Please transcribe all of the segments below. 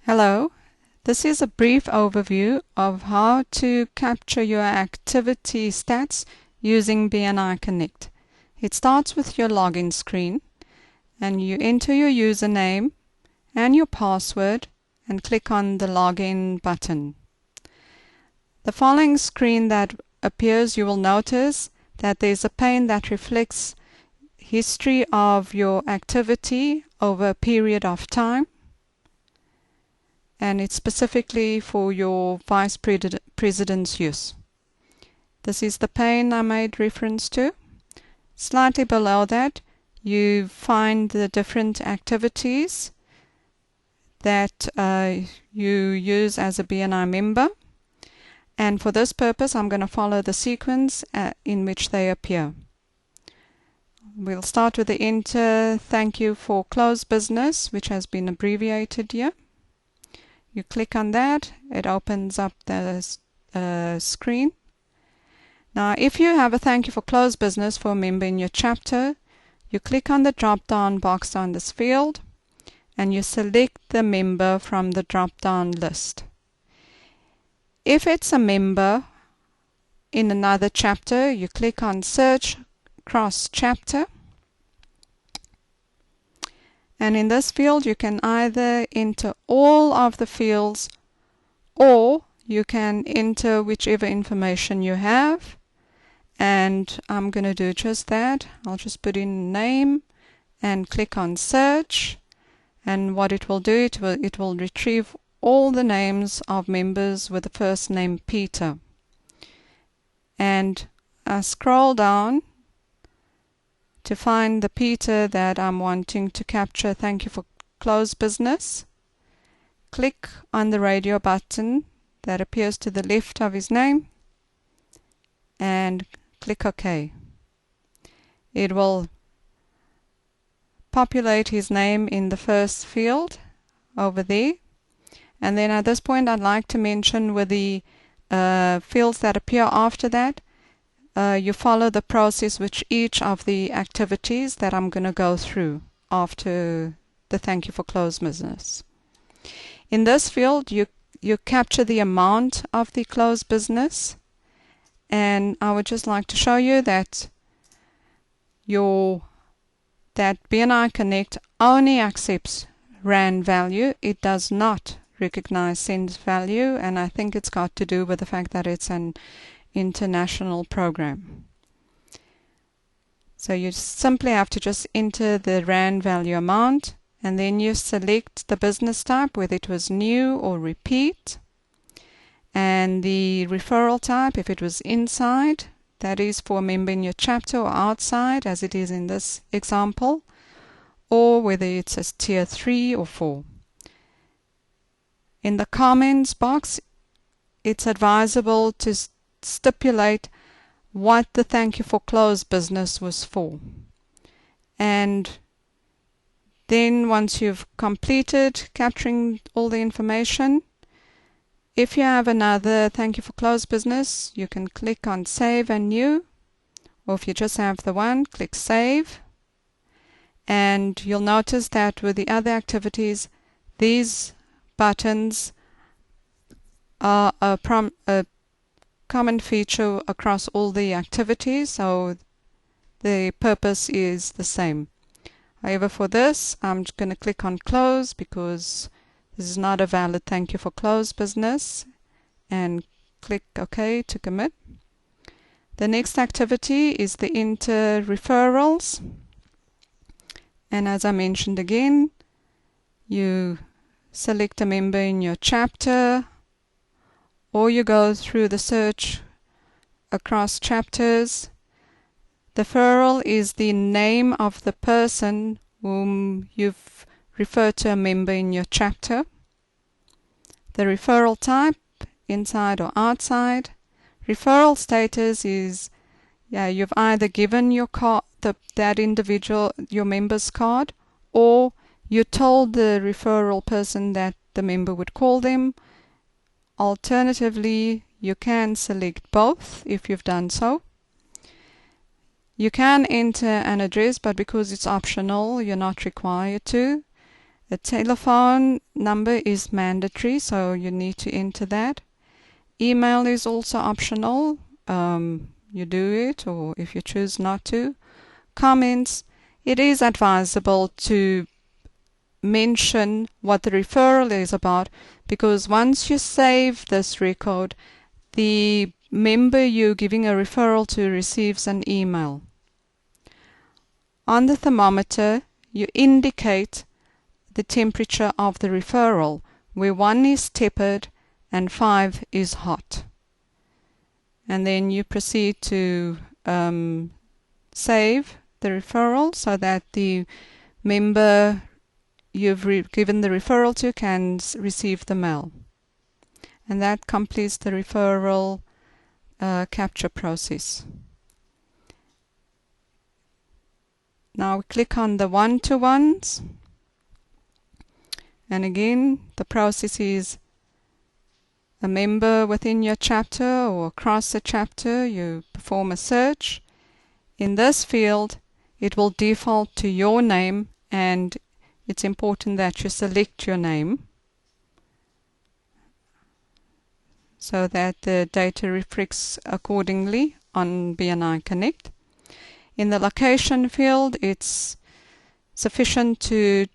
Hello, this is a brief overview of how to capture your activity stats using BNI Connect. It starts with your login screen and you enter your username and your password and click on the login button. The following screen that appears, you will notice that there's a pane that reflects history of your activity over a period of time. And it's specifically for your Vice President's use. This is the pane I made reference to. Slightly below that, you find the different activities that you use as a BNI member. And for this purpose, I'm going to follow the sequence in which they appear. We'll start with the enter thank you for closed business, which has been abbreviated here. You click on that, it opens up the screen. Now, if you have a thank you for closed business for a member in your chapter, you click on the drop-down box on this field and you select the member from the drop-down list. If it's a member in another chapter, you click on Search Cross Chapter. And in this field, you can either enter all of the fields or you can enter whichever information you have. And I'm going to do just that. I'll just put in name and click on search. And what it will do, it will retrieve all the names of members with the first name Peter. And I scroll down to find the Peter that I'm wanting to capture thank you for closed business. Click on the radio button that appears to the left of his name and click OK. It will populate his name in the first field over there. And then at this point I'd like to mention with the fields that appear after that, you follow the process which each of the activities that I'm going to go through after the thank you for closed business. In this field, you capture the amount of the closed business, and I would just like to show you that that BNI Connect only accepts Rand value. It does not recognize cent value, and I think it's got to do with the fact that it's an international program. So you simply have to just enter the Rand value amount and then you select the business type, whether it was new or repeat, and the referral type, if it was inside, that is for a member in your chapter, or outside, as it is in this example, or whether it's a tier 3 or 4. In the comments box, it's advisable to stipulate what the thank you for closed business was for. And then once you've completed capturing all the information, if you have another thank you for closed business, you can click on Save and New, or if you just have the one, click Save. And you'll notice that with the other activities, these buttons are a common feature across all the activities, so the purpose is the same. However, for this, I'm going to click on Close because this is not a valid thank you for closed business, and click OK to commit. The next activity is the enter referrals, and as I mentioned again, you select a member in your chapter, or you go through the search across chapters. The referral is the name of the person whom you've referred to a member in your chapter. The referral type, inside or outside. Referral status is, you've either given your card, that individual your member's card, or you told the referral person that the member would call them. Alternatively, you can select both if you've done so. You can enter an address, but because it's optional, you're not required to. The telephone number is mandatory, so you need to enter that. Email is also optional. You do it, or if you choose not to. Comments, it is advisable to mention what the referral is about, because once you save this record, the member you're giving a referral to receives an email. On the thermometer, you indicate the temperature of the referral, where 1 is tepid and 5 is hot. And then you proceed to save the referral so that the member you've given the referral to can receive the mail. And that completes the referral capture process. Now click on the one-to-ones. And again, the process is a member within your chapter or across the chapter. You perform a search. In this field, it will default to your name, and it's important that you select your name so that the data reflects accordingly on BNI Connect. In the location field, it's sufficient to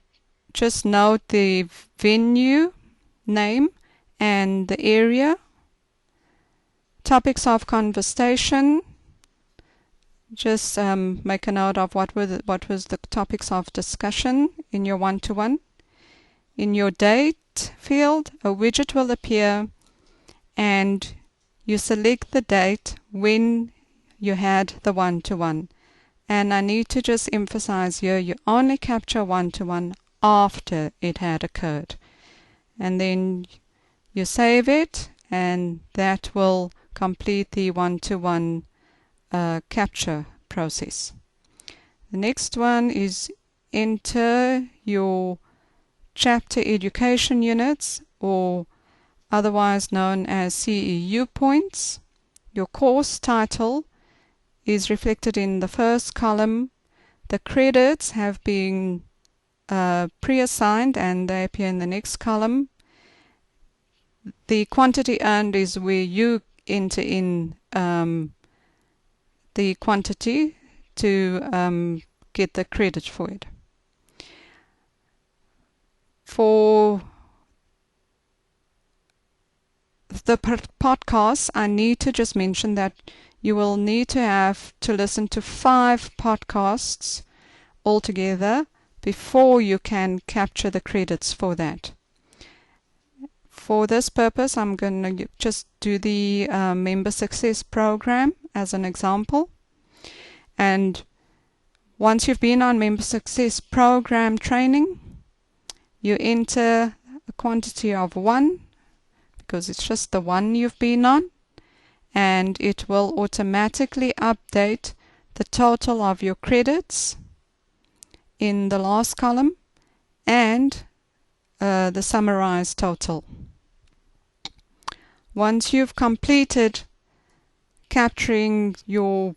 just note the venue name and the area. Topics of conversation, just make a note of what was the topics of discussion in your one-to-one. In your date field, a widget will appear and you select the date when you had the one-to-one. And I need to just emphasize here, you only capture one-to-one after it had occurred. And then you save it, and that will complete the one-to-one capture process. The next one is enter your chapter education units, or otherwise known as CEU points. Your course title is reflected in the first column. The credits have been pre-assigned and they appear in the next column. The quantity earned is where you enter in the quantity to get the credit for it. For the podcasts, I need to just mention that you will need to have to listen to 5 podcasts altogether before you can capture the credits for that. For this purpose, I'm going to just do the Member Success Program as an example. And once you've been on Member Success Program training, you enter a quantity of 1, because it's just the one you've been on, and it will automatically update the total of your credits in the last column and the summarized total. Once you've completed capturing your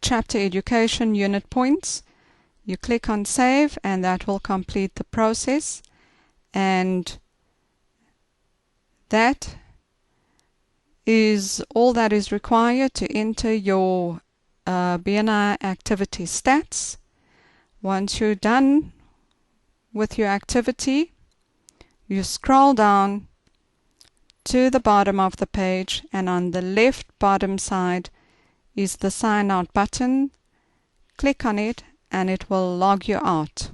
chapter education unit points, you click on save, and that will complete the process. And that is all that is required to enter your BNI activity stats. Once you're done with your activity, you scroll down to the bottom of the page, and on the left bottom side is the sign out button. Click on it and it will log you out.